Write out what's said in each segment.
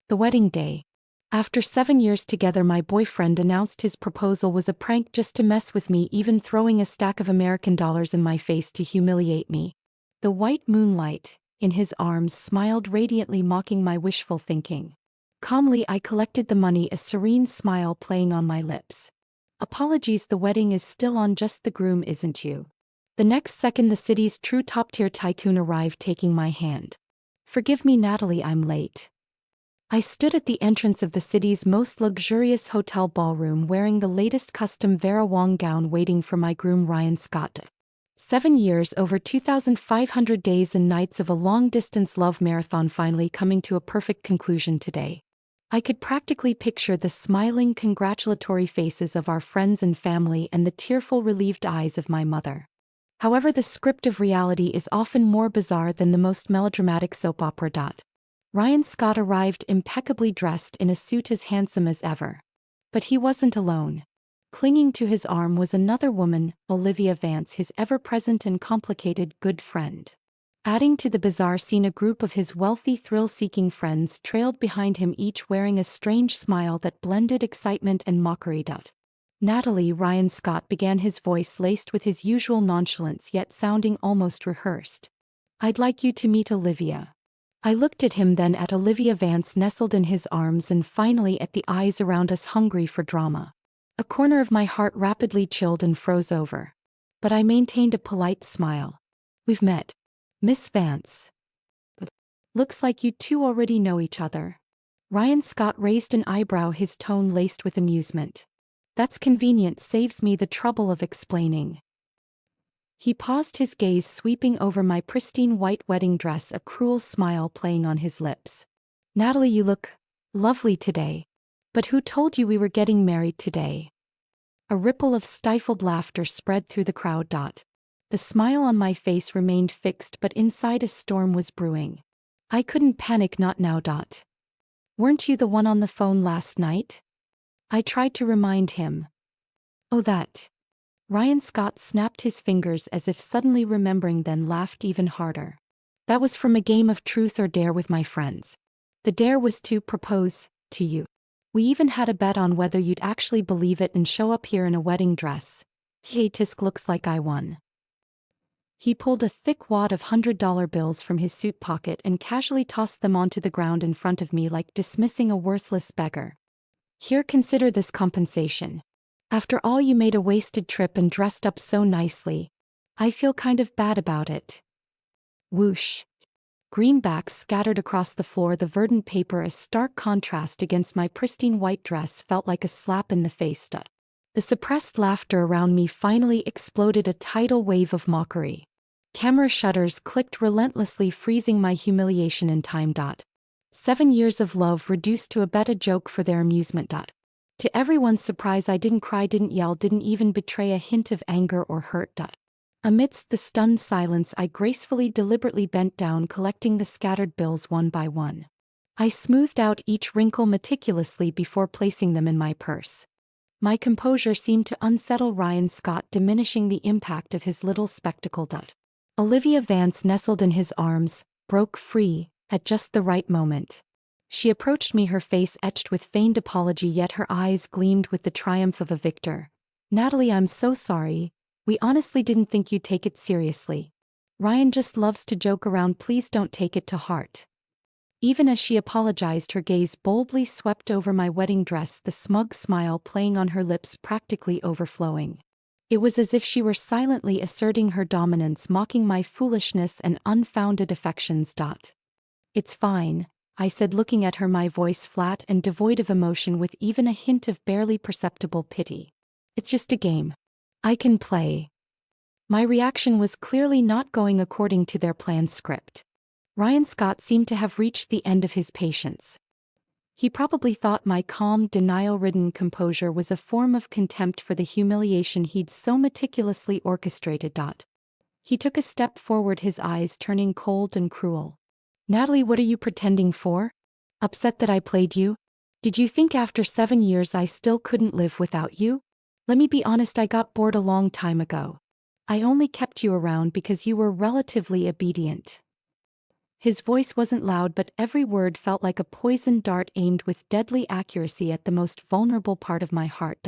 The wedding day. After 7 years together, my boyfriend announced his proposal was a prank just to mess with me, even throwing a stack of American dollars in my face to humiliate me. The white moonlight, in his arms, smiled radiantly, mocking my wishful thinking. Calmly, I collected the money, a serene smile playing on my lips. Apologies, the wedding is still on, just the groom isn't you. The next second, the city's true top-tier tycoon arrived, taking my hand. Forgive me, Natalie, I'm late. I stood at the entrance of the city's most luxurious hotel ballroom, wearing the latest custom Vera Wang gown, waiting for my groom Ryan Scott. 7 years, over 2,500 days and nights of a long-distance love marathon, finally coming to a perfect conclusion today. I could practically picture the smiling, congratulatory faces of our friends and family and the tearful, relieved eyes of my mother. However, the script of reality is often more bizarre than the most melodramatic soap opera. Ryan Scott arrived impeccably dressed in a suit, as handsome as ever. But he wasn't alone. Clinging to his arm was another woman, Olivia Vance, his ever-present and complicated good friend. Adding to the bizarre scene, a group of his wealthy, thrill-seeking friends trailed behind him, each wearing a strange smile that blended excitement and mockery. Natalie, Ryan Scott began, his voice laced with his usual nonchalance yet sounding almost rehearsed. I'd like you to meet Olivia. I looked at him, then at Olivia Vance nestled in his arms, and finally at the eyes around us, hungry for drama. A corner of my heart rapidly chilled and froze over. But I maintained a polite smile. We've met, Miss Vance. Looks like you two already know each other. Ryan Scott raised an eyebrow, his tone laced with amusement. That's convenient, saves me the trouble of explaining. He paused, his gaze sweeping over my pristine white wedding dress, a cruel smile playing on his lips. Natalie, you look lovely today. But who told you we were getting married today? A ripple of stifled laughter spread through the crowd. The smile on my face remained fixed, but inside a storm was brewing. I couldn't panic, not now. Weren't you the one on the phone last night? I tried to remind him. Oh, that. Ryan Scott snapped his fingers as if suddenly remembering, then laughed even harder. That was from a game of truth or dare with my friends. The dare was to propose to you. We even had a bet on whether you'd actually believe it and show up here in a wedding dress. Hey, tisk, looks like I won. He pulled a thick wad of $100 bills from his suit pocket and casually tossed them onto the ground in front of me, like dismissing a worthless beggar. Here, consider this compensation. After all, you made a wasted trip and dressed up so nicely. I feel kind of bad about it. Whoosh. Greenbacks scattered across the floor, the verdant paper a stark contrast against my pristine white dress, felt like a slap in the face. The suppressed laughter around me finally exploded, a tidal wave of mockery. Camera shutters clicked relentlessly, freezing my humiliation in time. 7 years of love reduced to a bet, a joke for their amusement. To everyone's surprise, I didn't cry, didn't yell, didn't even betray a hint of anger or hurt. Amidst the stunned silence, I gracefully, deliberately bent down, collecting the scattered bills one by one. I smoothed out each wrinkle meticulously before placing them in my purse. My composure seemed to unsettle Ryan Scott, diminishing the impact of his little spectacle. Olivia Vance nestled in his arms, broke free, at just the right moment. She approached me, her face etched with feigned apology, yet her eyes gleamed with the triumph of a victor. Natalie, I'm so sorry. We honestly didn't think you'd take it seriously. Ryan just loves to joke around, please don't take it to heart. Even as she apologized, her gaze boldly swept over my wedding dress, the smug smile playing on her lips, practically overflowing. It was as if she were silently asserting her dominance, mocking my foolishness and unfounded affections. It's fine, I said, looking at her, my voice flat and devoid of emotion, with even a hint of barely perceptible pity. It's just a game. I can play. My reaction was clearly not going according to their planned script. Ryan Scott seemed to have reached the end of his patience. He probably thought my calm, denial-ridden composure was a form of contempt for the humiliation he'd so meticulously orchestrated. He took a step forward, his eyes turning cold and cruel. Natalie, what are you pretending for? Upset that I played you? Did you think after 7 years I still couldn't live without you? Let me be honest, I got bored a long time ago. I only kept you around because you were relatively obedient. His voice wasn't loud, but every word felt like a poisoned dart aimed with deadly accuracy at the most vulnerable part of my heart.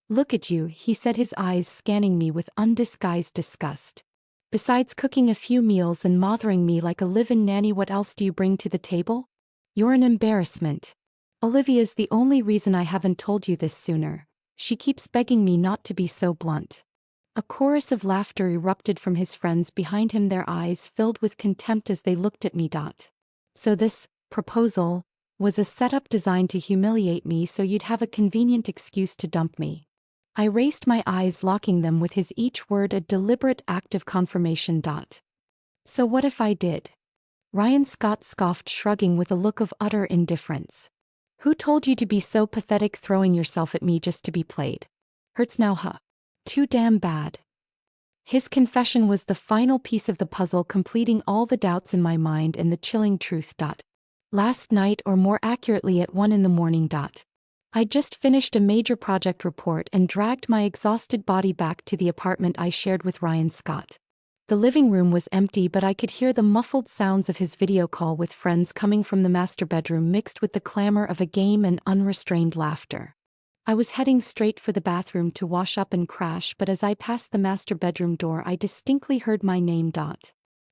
Look at you, he said, his eyes scanning me with undisguised disgust. Besides cooking a few meals and mothering me like a live-in nanny, what else do you bring to the table? You're an embarrassment. Olivia's the only reason I haven't told you this sooner. She keeps begging me not to be so blunt. A chorus of laughter erupted from his friends behind him, their eyes filled with contempt as they looked at me. So this proposal was a setup designed to humiliate me so you'd have a convenient excuse to dump me. I raised my eyes, locking them with his each word a deliberate act of confirmation. So what if I did? Ryan Scott scoffed, shrugging with a look of utter indifference. Who told you to be so pathetic, throwing yourself at me just to be played? Hurts now, huh? Too damn bad. His confession was the final piece of the puzzle, completing all the doubts in my mind and the chilling truth. Last night, or more accurately at 1 in the morning, I'd just finished a major project report and dragged my exhausted body back to the apartment I shared with Ryan Scott. The living room was empty, but I could hear the muffled sounds of his video call with friends coming from the master bedroom, mixed with the clamor of a game and unrestrained laughter. I was heading straight for the bathroom to wash up and crash, but as I passed the master bedroom door, I distinctly heard my name.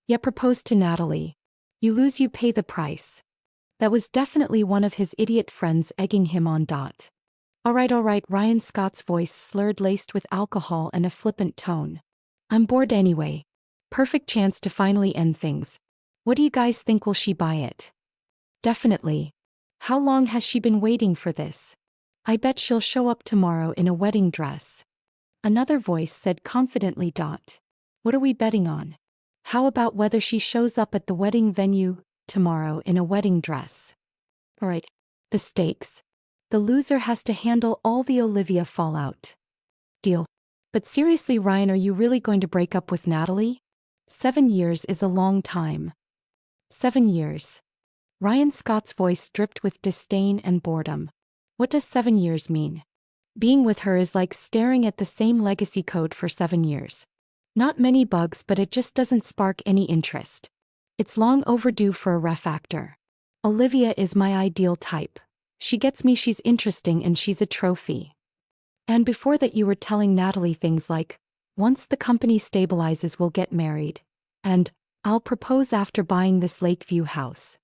Yeah, proposed to Natalie. You lose, you pay the price. That was definitely one of his idiot friends egging him on. All right, Ryan Scott's voice slurred, laced with alcohol and a flippant tone. I'm bored anyway. Perfect chance to finally end things. What do you guys think? Will she buy it? Definitely. How long has she been waiting for this? I bet she'll show up tomorrow in a wedding dress. Another voice said confidently. What are we betting on? How about whether she shows up at the wedding venue tomorrow in a wedding dress? All right. The stakes. The loser has to handle all the Olivia fallout. Deal. But seriously, Ryan, are you really going to break up with Natalie? 7 years is a long time. 7 years. Ryan Scott's voice dripped with disdain and boredom. What does 7 years mean? Being with her is like staring at the same legacy code for 7 years. Not many bugs, but it just doesn't spark any interest. It's long overdue for a refactor. Olivia is my ideal type. She gets me, she's interesting, and she's a trophy. And before that, you were telling Natalie things like, once the company stabilizes, we'll get married. And, I'll propose after buying this Lakeview house.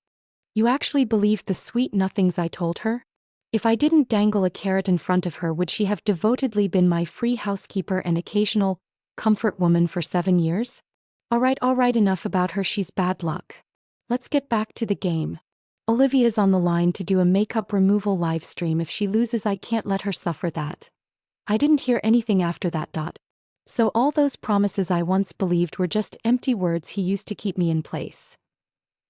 You actually believed the sweet nothings I told her? If I didn't dangle a carrot in front of her, would she have devotedly been my free housekeeper and occasional comfort woman for 7 years? All right, enough about her, she's bad luck. Let's get back to the game. Olivia's on the line to do a makeup removal live stream. If she loses, I can't let her suffer that. I didn't hear anything after that. So all those promises I once believed were just empty words he used to keep me in place.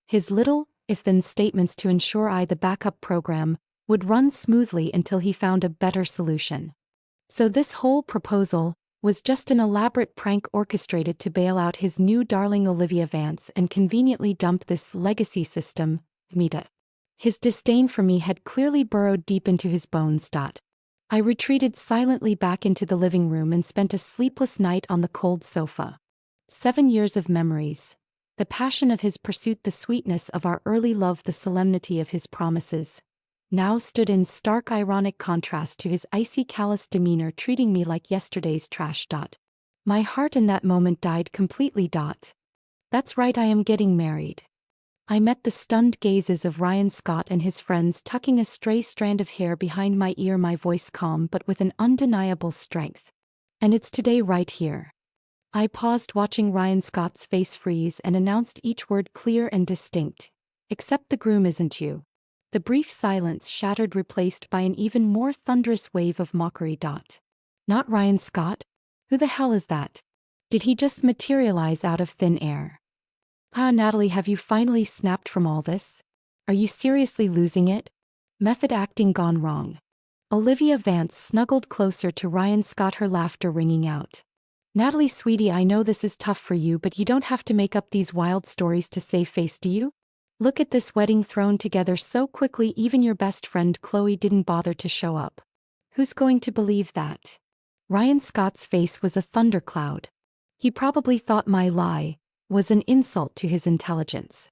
His little, if-then statements to ensure the backup program would run smoothly until he found a better solution. So this whole proposal was just an elaborate prank orchestrated to bail out his new darling Olivia Vance and conveniently dump this legacy system, Mita. His disdain for me had clearly burrowed deep into his bones. I retreated silently back into the living room and spent a sleepless night on the cold sofa. 7 years of memories. The passion of his pursuit, the sweetness of our early love, the solemnity of his promises, now stood in stark ironic contrast to his icy, callous demeanor, treating me like yesterday's trash. My heart in that moment died completely. That's right, I am getting married. I met the stunned gazes of Ryan Scott and his friends, tucking a stray strand of hair behind my ear, my voice calm but with an undeniable strength. And it's today, right here. I paused, watching Ryan Scott's face freeze, and announced each word clear and distinct. Except the groom isn't you. The brief silence shattered, replaced by an even more thunderous wave of mockery. Not Ryan Scott? Who the hell is that? Did he just materialize out of thin air? Natalie, have you finally snapped from all this? Are you seriously losing it? Method acting gone wrong. Olivia Vance snuggled closer to Ryan Scott, her laughter ringing out. Natalie, sweetie, I know this is tough for you, but you don't have to make up these wild stories to save face, do you? Look at this wedding thrown together so quickly, even your best friend Chloe didn't bother to show up. Who's going to believe that? Ryan Scott's face was a thundercloud. He probably thought my lie was an insult to his intelligence.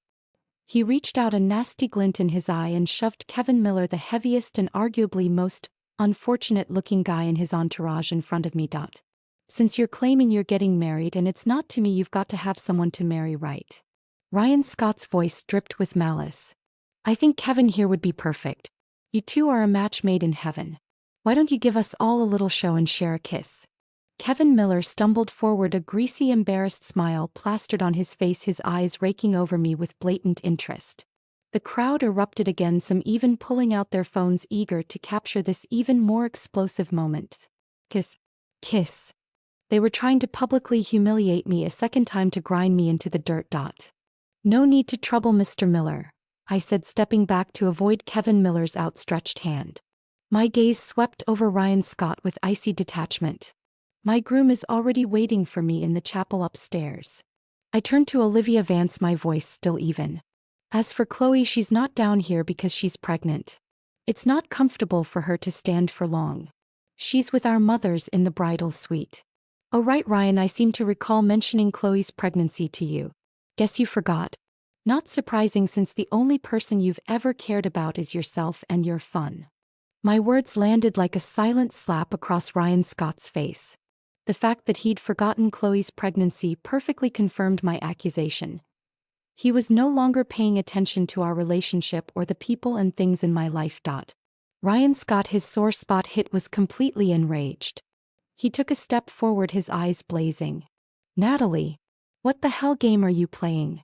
He reached out, a nasty glint in his eye, and shoved Kevin Miller, the heaviest and arguably most unfortunate-looking guy in his entourage, in front of me. Since you're claiming you're getting married and it's not to me, you've got to have someone to marry, right? Ryan Scott's voice dripped with malice. I think Kevin here would be perfect. You two are a match made in heaven. Why don't you give us all a little show and share a kiss? Kevin Miller stumbled forward, a greasy, embarrassed smile plastered on his face, his eyes raking over me with blatant interest. The crowd erupted again, some even pulling out their phones, eager to capture this even more explosive moment. Kiss. Kiss. They were trying to publicly humiliate me a second time, to grind me into the dirt. No need to trouble, Mr. Miller, I said, stepping back to avoid Kevin Miller's outstretched hand. My gaze swept over Ryan Scott with icy detachment. My groom is already waiting for me in the chapel upstairs. I turned to Olivia Vance, my voice still even. As for Chloe, she's not down here because she's pregnant. It's not comfortable for her to stand for long. She's with our mothers in the bridal suite. Oh right, Ryan, I seem to recall mentioning Chloe's pregnancy to you. Guess you forgot. Not surprising, since the only person you've ever cared about is yourself and your fun. My words landed like a silent slap across Ryan Scott's face. The fact that he'd forgotten Chloe's pregnancy perfectly confirmed my accusation. He was no longer paying attention to our relationship or the people and things in my life. Ryan Scott, his sore spot hit, was completely enraged. He took a step forward, his eyes blazing. Natalie, what the hell game are you playing?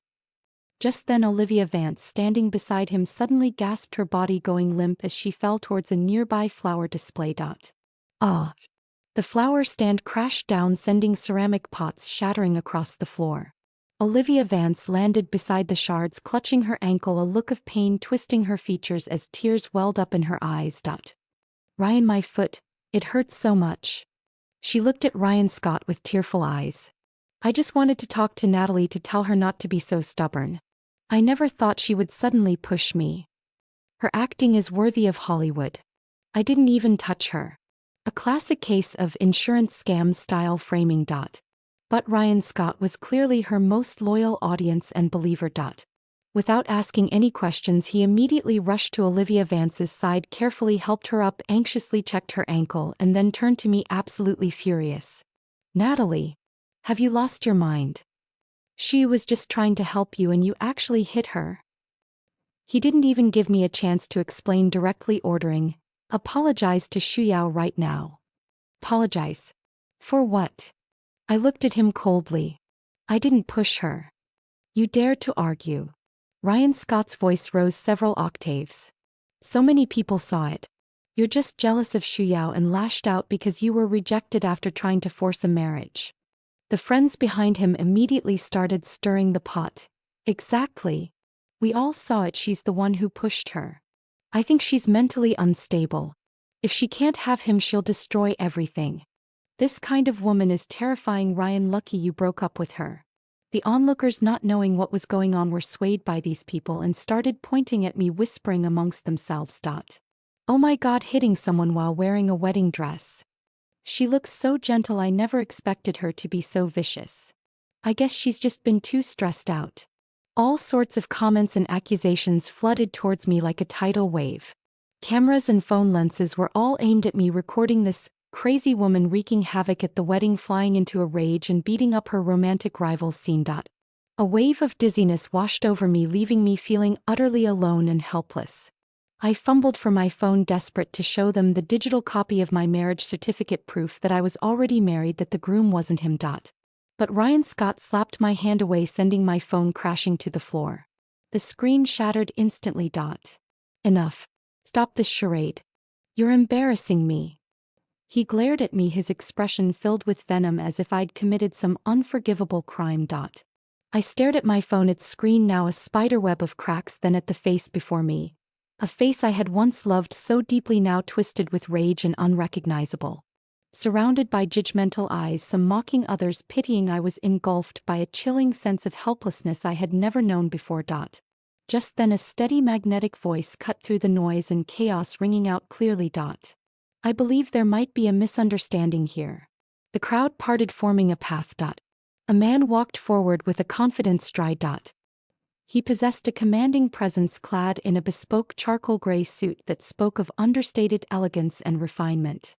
Just then Olivia Vance, standing beside him, suddenly gasped, her body going limp as she fell towards a nearby flower display. Ah! The flower stand crashed down, sending ceramic pots shattering across the floor. Olivia Vance landed beside the shards, clutching her ankle, a look of pain twisting her features as tears welled up in her eyes. Ryan, my foot, it hurts so much. She looked at Ryan Scott with tearful eyes. I just wanted to talk to Natalie to tell her not to be so stubborn. I never thought she would suddenly push me. Her acting is worthy of Hollywood. I didn't even touch her. A classic case of insurance scam style framing. But Ryan Scott was clearly her most loyal audience and believer. Without asking any questions, he immediately rushed to Olivia Vance's side, carefully helped her up, anxiously checked her ankle, and then turned to me, absolutely furious. Natalie, have you lost your mind? She was just trying to help you and you actually hit her. He didn't even give me a chance to explain, directly ordering, apologize to Shuyao right now. Apologize? For what? I looked at him coldly. I didn't push her. You dare to argue? Ryan Scott's voice rose several octaves. So many people saw it. You're just jealous of Shuyao and lashed out because you were rejected after trying to force a marriage. The friends behind him immediately started stirring the pot. Exactly. We all saw it. She's the one who pushed her. I think she's mentally unstable. If she can't have him, she'll destroy everything. This kind of woman is terrifying. Ryan, lucky you broke up with her. The onlookers, not knowing what was going on, were swayed by these people and started pointing at me, whispering amongst themselves. Oh my God, hitting someone while wearing a wedding dress. She looks so gentle. I never expected her to be so vicious. I guess she's just been too stressed out. All sorts of comments and accusations flooded towards me like a tidal wave. Cameras and phone lenses were all aimed at me, recording this crazy woman wreaking havoc at the wedding, flying into a rage and beating up her romantic rival's scene. A wave of dizziness washed over me, leaving me feeling utterly alone and helpless. I fumbled for my phone, desperate to show them the digital copy of my marriage certificate, proof that I was already married, that the groom wasn't him. But Ryan Scott slapped my hand away, sending my phone crashing to the floor. The screen shattered instantly. Enough. Stop this charade. You're embarrassing me. He glared at me, his expression filled with venom, as if I'd committed some unforgivable crime. I stared at my phone, its screen now a spiderweb of cracks, then at the face before me. A face I had once loved so deeply, now twisted with rage and unrecognizable. Surrounded by judgmental eyes, some mocking, others pitying, I was engulfed by a chilling sense of helplessness I had never known before. Just then a steady magnetic voice cut through the noise and chaos, ringing out clearly. I believe there might be a misunderstanding here. The crowd parted, forming a path. A man walked forward with a confident stride. He possessed a commanding presence clad in a bespoke charcoal gray suit that spoke of understated elegance and refinement.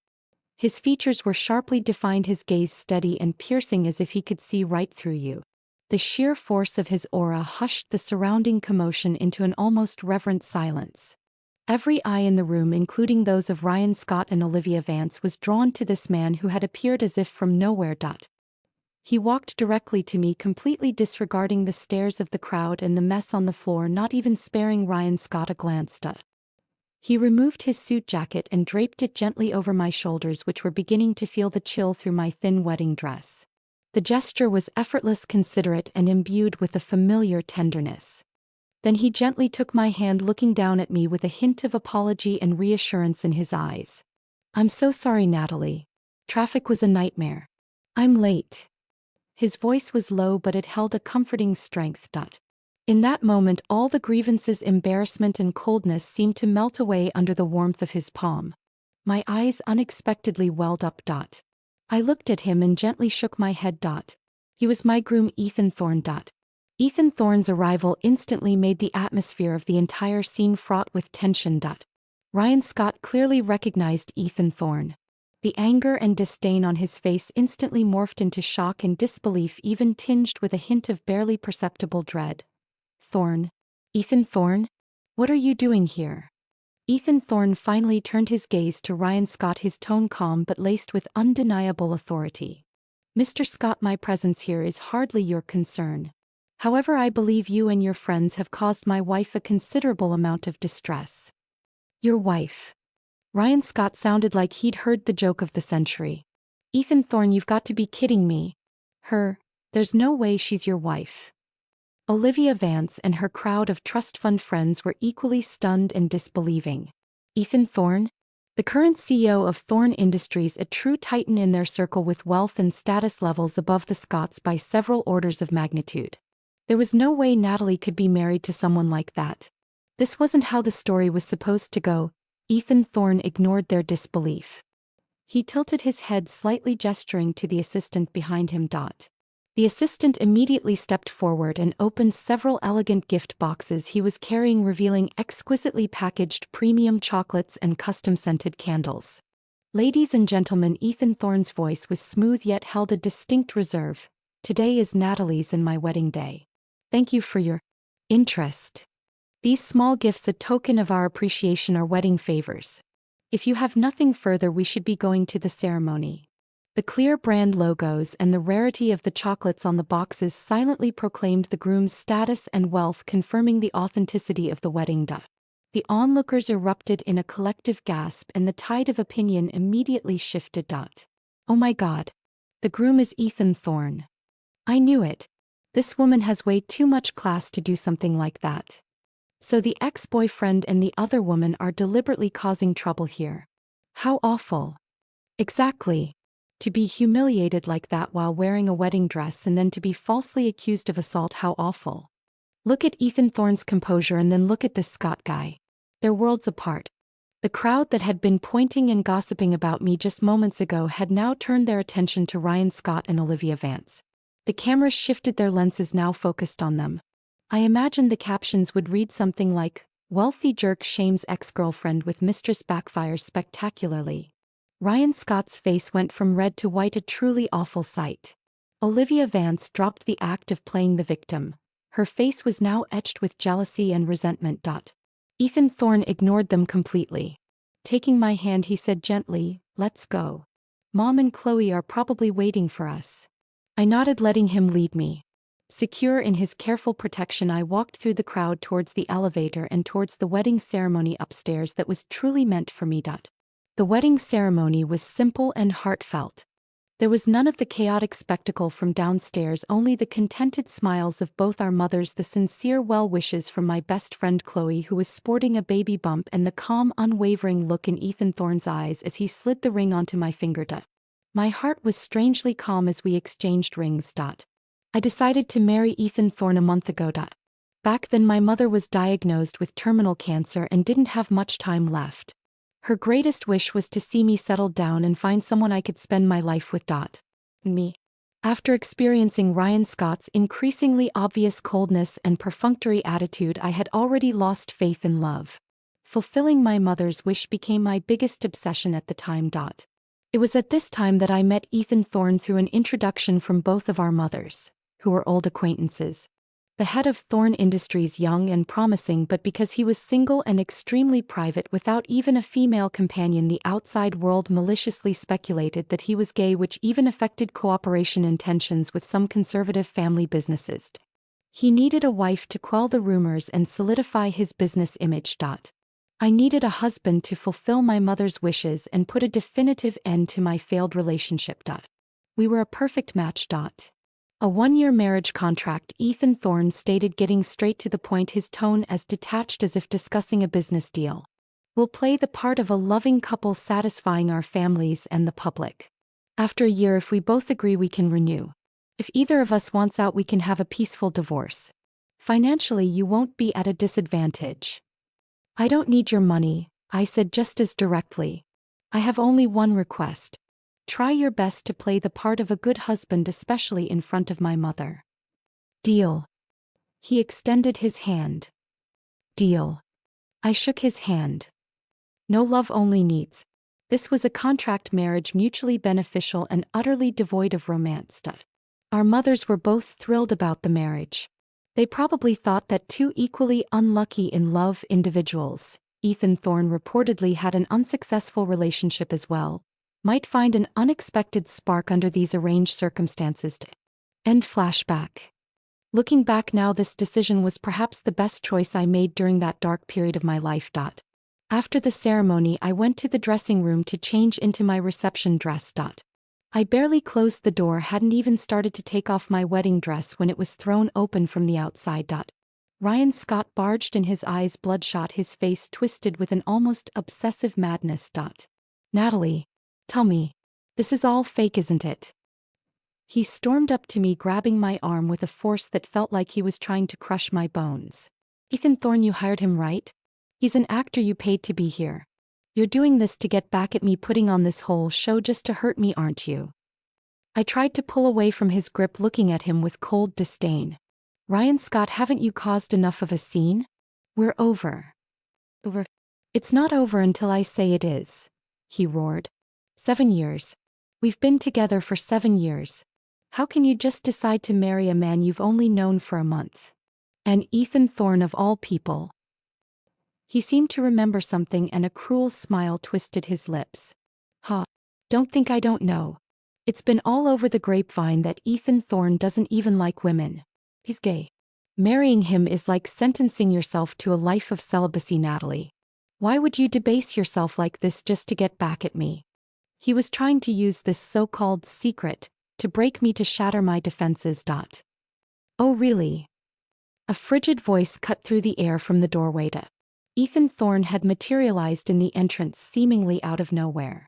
His features were sharply defined, his gaze steady and piercing as if he could see right through you. The sheer force of his aura hushed the surrounding commotion into an almost reverent silence. Every eye in the room, including those of Ryan Scott and Olivia Vance, was drawn to this man who had appeared as if from nowhere. He walked directly to me, completely disregarding the stares of the crowd and the mess on the floor, not even sparing Ryan Scott a glance. He removed his suit jacket and draped it gently over my shoulders, which were beginning to feel the chill through my thin wedding dress. The gesture was effortless, considerate, and imbued with a familiar tenderness. Then he gently took my hand, looking down at me with a hint of apology and reassurance in his eyes. "I'm so sorry, Natalie. Traffic was a nightmare. I'm late." His voice was low, but it held a comforting strength. In that moment, all the grievances, embarrassment, and coldness seemed to melt away under the warmth of his palm. My eyes unexpectedly welled up. I looked at him and gently shook my head. He was my groom, Ethan Thorne. Ethan Thorne's arrival instantly made the atmosphere of the entire scene fraught with tension. Ryan Scott clearly recognized Ethan Thorne. The anger and disdain on his face instantly morphed into shock and disbelief, even tinged with a hint of barely perceptible dread. "Thorne? Ethan Thorne? What are you doing here?" Ethan Thorne finally turned his gaze to Ryan Scott, his tone calm but laced with undeniable authority. "Mr. Scott, my presence here is hardly your concern. However, I believe you and your friends have caused my wife a considerable amount of distress." "Your wife?" Ryan Scott sounded like he'd heard the joke of the century. "Ethan Thorne, you've got to be kidding me. Her? There's no way she's your wife." Olivia Vance and her crowd of trust fund friends were equally stunned and disbelieving. Ethan Thorne? The current CEO of Thorne Industries, a true titan in their circle, with wealth and status levels above the Scotts by several orders of magnitude. There was no way Natalie could be married to someone like that. This wasn't how the story was supposed to go. Ethan Thorne ignored their disbelief. He tilted his head slightly, gesturing to the assistant behind him. The assistant immediately stepped forward and opened several elegant gift boxes he was carrying, revealing exquisitely packaged premium chocolates and custom-scented candles. "Ladies and gentlemen," Ethan Thorne's voice was smooth yet held a distinct reserve. "Today is Natalie's and my wedding day. Thank you for your interest. These small gifts, a token of our appreciation, are wedding favors. If you have nothing further, we should be going to the ceremony." The clear brand logos and the rarity of the chocolates on the boxes silently proclaimed the groom's status and wealth, confirming the authenticity of the wedding. The onlookers erupted in a collective gasp, and the tide of opinion immediately shifted. "Oh my God. The groom is Ethan Thorne. I knew it. This woman has way too much class to do something like that. So the ex-boyfriend and the other woman are deliberately causing trouble here. How awful." "Exactly. To be humiliated like that while wearing a wedding dress, and then to be falsely accused of assault, how awful." Look at Ethan Thorne's composure and then look at this Scott guy. They're worlds apart. The crowd that had been pointing and gossiping about me just moments ago had now turned their attention to Ryan Scott and Olivia Vance. The cameras shifted, their lenses now focused on them. I imagined the captions would read something like, "Wealthy jerk shames ex-girlfriend with mistress backfires spectacularly." Ryan Scott's face went from red to white, a truly awful sight. Olivia Vance dropped the act of playing the victim. Her face was now etched with jealousy and resentment. Ethan Thorne ignored them completely. Taking my hand, he said gently, "Let's go. Mom and Chloe are probably waiting for us." I nodded, letting him lead me. Secure in his careful protection, I walked through the crowd towards the elevator and towards the wedding ceremony upstairs that was truly meant for me. The wedding ceremony was simple and heartfelt. There was none of the chaotic spectacle from downstairs, only the contented smiles of both our mothers, the sincere well wishes from my best friend Chloe, who was sporting a baby bump, and the calm, unwavering look in Ethan Thorne's eyes as he slid the ring onto my finger. My heart was strangely calm as we exchanged rings. I decided to marry Ethan Thorne a month ago. Back then, my mother was diagnosed with terminal cancer and didn't have much time left. Her greatest wish was to see me settled down and find someone I could spend my life with. Me. After experiencing Ryan Scott's increasingly obvious coldness and perfunctory attitude, I had already lost faith in love. Fulfilling my mother's wish became my biggest obsession at the time. It was at this time that I met Ethan Thorne through an introduction from both of our mothers, who were old acquaintances. The head of Thorne Industries, young and promising, but because he was single and extremely private without even a female companion, the outside world maliciously speculated that he was gay, which even affected cooperation intentions with some conservative family businesses. He needed a wife to quell the rumors and solidify his business image. I needed a husband to fulfill my mother's wishes and put a definitive end to my failed relationship. We were a perfect match. A 1-year marriage contract, Ethan Thorne stated, getting straight to the point, his tone as detached as if discussing a business deal. We'll play the part of a loving couple, satisfying our families and the public. After a year, if we both agree, we can renew. If either of us wants out, we can have a peaceful divorce. Financially, you won't be at a disadvantage. I don't need your money, I said just as directly. I have only one request. Try your best to play the part of a good husband, especially in front of my mother. Deal. He extended his hand. Deal. I shook his hand. No love, only needs. This was a contract marriage, mutually beneficial and utterly devoid of romance. Our mothers were both thrilled about the marriage. They probably thought that two equally unlucky in love individuals, Ethan Thorne reportedly had an unsuccessful relationship as well, might find an unexpected spark under these arranged circumstances. End flashback. Looking back now, this decision was perhaps the best choice I made during that dark period of my life. After the ceremony, I went to the dressing room to change into my reception dress. I barely closed the door, hadn't even started to take off my wedding dress when it was thrown open from the outside. Ryan Scott barged in, his eyes bloodshot, his face twisted with an almost obsessive madness. Natalie. Tell me. This is all fake, isn't it? He stormed up to me, grabbing my arm with a force that felt like he was trying to crush my bones. Ethan Thorne, you hired him, right? He's an actor you paid to be here. You're doing this to get back at me, putting on this whole show just to hurt me, aren't you? I tried to pull away from his grip, looking at him with cold disdain. Ryan Scott, haven't you caused enough of a scene? We're over. Over. It's not over until I say it is, he roared. 7 years. We've been together for 7 years. How can you just decide to marry a man you've only known for a month? And Ethan Thorne, of all people. He seemed to remember something, and a cruel smile twisted his lips. Don't think I don't know. It's been all over the grapevine that Ethan Thorne doesn't even like women. He's gay. Marrying him is like sentencing yourself to a life of celibacy, Natalie. Why would you debase yourself like this just to get back at me? He was trying to use this so-called secret to break me, to shatter my defenses. Oh really? A frigid voice cut through the air from the doorway. Ethan Thorne had materialized in the entrance, seemingly out of nowhere.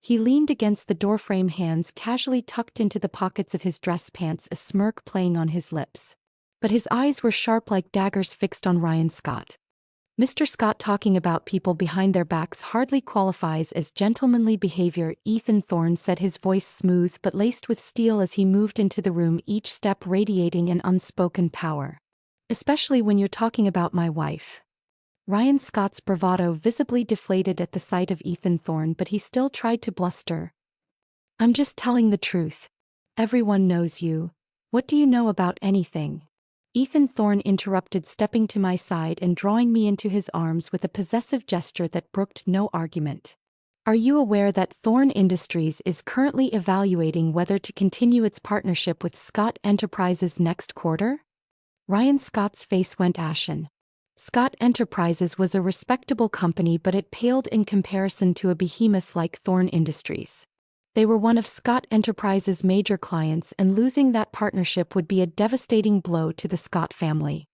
He leaned against the doorframe, hands casually tucked into the pockets of his dress pants, a smirk playing on his lips. But his eyes were sharp like daggers, fixed on Ryan Scott. Mr. Scott, talking about people behind their backs hardly qualifies as gentlemanly behavior, Ethan Thorne said, his voice smooth but laced with steel as he moved into the room, each step radiating an unspoken power. Especially when you're talking about my wife. Ryan Scott's bravado visibly deflated at the sight of Ethan Thorne, but he still tried to bluster. I'm just telling the truth. Everyone knows you. What do you know about anything? Ethan Thorne interrupted, stepping to my side and drawing me into his arms with a possessive gesture that brooked no argument. Are you aware that Thorne Industries is currently evaluating whether to continue its partnership with Scott Enterprises next quarter? Ryan Scott's face went ashen. Scott Enterprises was a respectable company, but it paled in comparison to a behemoth like Thorne Industries. They were one of Scott Enterprises' major clients, and losing that partnership would be a devastating blow to the Scott family.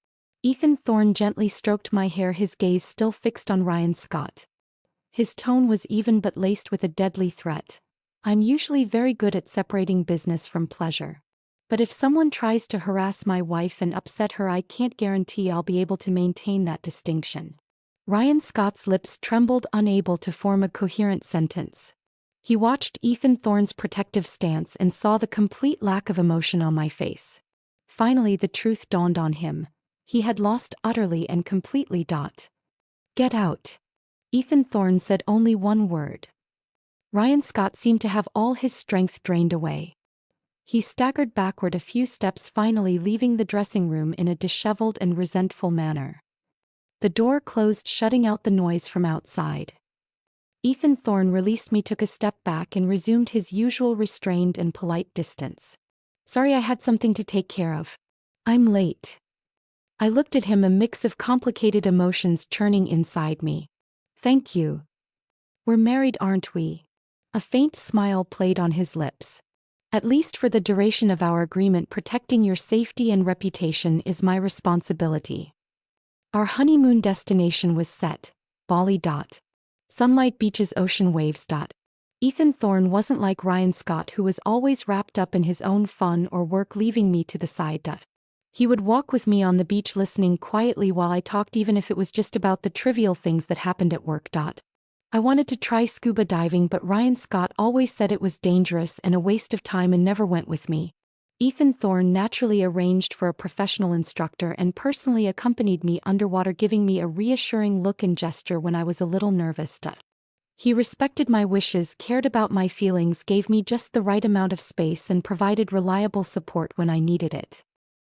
Ethan Thorne gently stroked my hair, his gaze still fixed on Ryan Scott. His tone was even but laced with a deadly threat. I'm usually very good at separating business from pleasure. But if someone tries to harass my wife and upset her, I can't guarantee I'll be able to maintain that distinction. Ryan Scott's lips trembled, unable to form a coherent sentence. He watched Ethan Thorne's protective stance and saw the complete lack of emotion on my face. Finally, the truth dawned on him. He had lost utterly and completely. Get out. Ethan Thorne said only one word. Ryan Scott seemed to have all his strength drained away. He staggered backward a few steps, finally leaving the dressing room in a disheveled and resentful manner. The door closed, shutting out the noise from outside. Ethan Thorne released me, took a step back, and resumed his usual restrained and polite distance. Sorry, I had something to take care of. I'm late. I looked at him, a mix of complicated emotions churning inside me. Thank you. We're married, aren't we? A faint smile played on his lips. At least for the duration of our agreement, protecting your safety and reputation is my responsibility. Our honeymoon destination was set, Bali. Sunlight, beaches, ocean waves. Ethan Thorne wasn't like Ryan Scott, who was always wrapped up in his own fun or work, leaving me to the side. He would walk with me on the beach, listening quietly while I talked, even if it was just about the trivial things that happened at work. I wanted to try scuba diving, but Ryan Scott always said it was dangerous and a waste of time and never went with me. Ethan Thorne naturally arranged for a professional instructor and personally accompanied me underwater, giving me a reassuring look and gesture when I was a little nervous. He respected my wishes, cared about my feelings, gave me just the right amount of space, and provided reliable support when I needed it.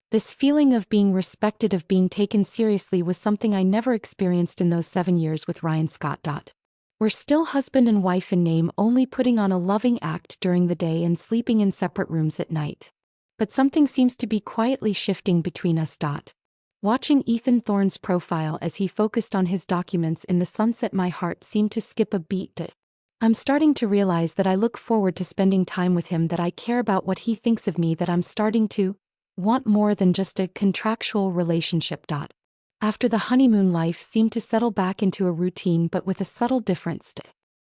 This feeling of being respected, of being taken seriously, was something I never experienced in those 7 years with Ryan Scott. We're still husband and wife in name, only putting on a loving act during the day and sleeping in separate rooms at night. But something seems to be quietly shifting between us. Watching Ethan Thorne's profile as he focused on his documents in the sunset, my heart seemed to skip a beat. I'm starting to realize that I look forward to spending time with him, that I care about what he thinks of me, that I'm starting to want more than just a contractual relationship. After the honeymoon, life seemed to settle back into a routine, but with a subtle difference.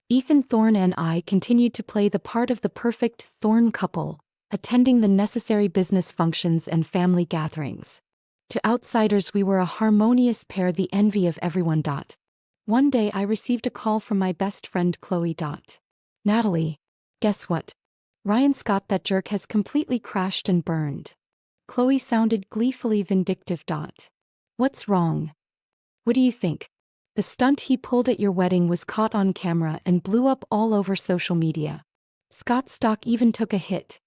Ethan Thorne and I continued to play the part of the perfect Thorne couple, attending the necessary business functions and family gatherings. To outsiders, we were a harmonious pair, the envy of everyone. One day I received a call from my best friend Chloe. Natalie, guess what? Ryan Scott, that jerk, has completely crashed and burned. Chloe sounded gleefully vindictive. What's wrong? What do you think? The stunt he pulled at your wedding was caught on camera and blew up all over social media. Scott's stock even took a hit.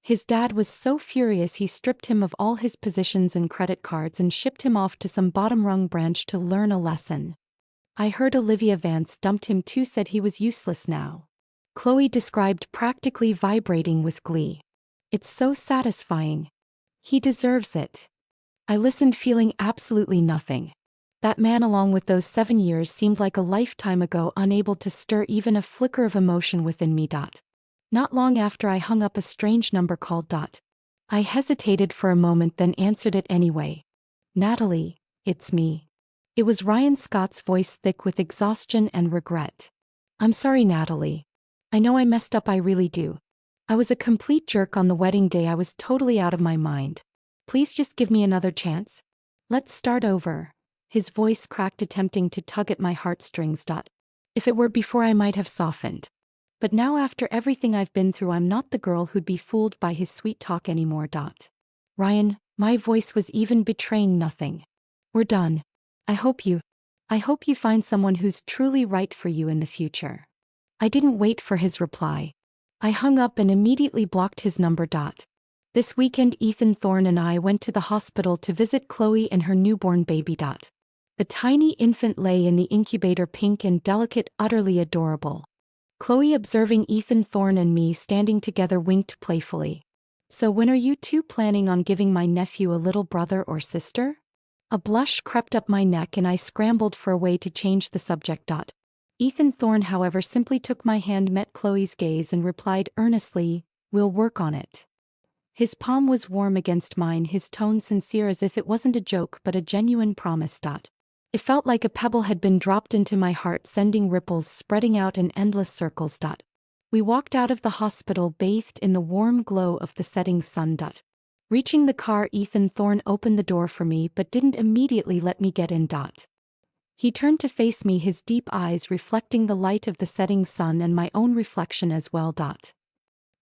His dad was so furious he stripped him of all his positions and credit cards and shipped him off to some bottom-rung branch to learn a lesson. I heard Olivia Vance dumped him too, said he was useless now. Chloe described, practically vibrating with glee. It's so satisfying. He deserves it. I listened, feeling absolutely nothing. That man, along with those 7 years, seemed like a lifetime ago, unable to stir even a flicker of emotion within me. Not long after I hung up, a strange number called. I hesitated for a moment, then answered it anyway. Natalie, it's me. It was Ryan Scott's voice, thick with exhaustion and regret. I'm sorry, Natalie. I know I messed up, I really do. I was a complete jerk on the wedding day, I was totally out of my mind. Please just give me another chance. Let's start over. His voice cracked, attempting to tug at my heartstrings. If it were before, I might have softened. But now, after everything I've been through, I'm not the girl who'd be fooled by his sweet talk anymore. Ryan, my voice was even betraying nothing. We're done. I hope you find someone who's truly right for you in the future. I didn't wait for his reply. I hung up and immediately blocked his number. This weekend, Ethan Thorne and I went to the hospital to visit Chloe and her newborn baby. The tiny infant lay in the incubator, pink and delicate, utterly adorable. Chloe, observing Ethan Thorne and me standing together, winked playfully. So when are you two planning on giving my nephew a little brother or sister? A blush crept up my neck and I scrambled for a way to change the subject. Ethan Thorne, however, simply took my hand, met Chloe's gaze, and replied earnestly, "We'll work on it." His palm was warm against mine, his tone sincere, as if it wasn't a joke but a genuine promise. It felt like a pebble had been dropped into my heart, sending ripples spreading out in endless circles. We walked out of the hospital, bathed in the warm glow of the setting sun. Reaching the car, Ethan Thorne opened the door for me but didn't immediately let me get in. He turned to face me, his deep eyes reflecting the light of the setting sun and my own reflection as well.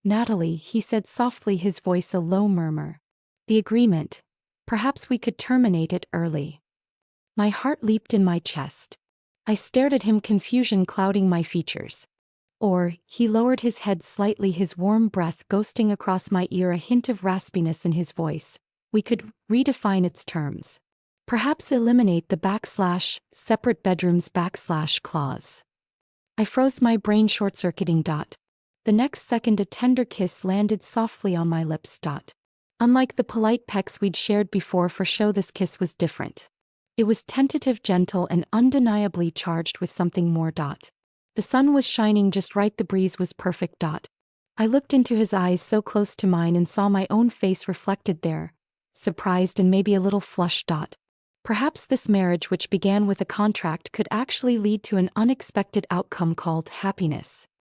Natalie, he said softly, his voice a low murmur. The agreement. Perhaps we could terminate it early. My heart leaped in my chest. I stared at him, confusion clouding my features. Or, he lowered his head slightly, his warm breath ghosting across my ear, a hint of raspiness in his voice. We could redefine its terms. Perhaps eliminate the separate bedrooms clause. I froze, my brain short-circuiting. The next second a tender kiss landed softly on my lips. Unlike the polite pecks we'd shared before for show, this kiss was different. It was tentative, gentle, and undeniably charged with something more. The sun was shining just right, the breeze was perfect. I looked into his eyes so close to mine and saw my own face reflected there, surprised and maybe a little flushed. Perhaps this marriage, which began with a contract, could actually lead to an unexpected outcome called happiness.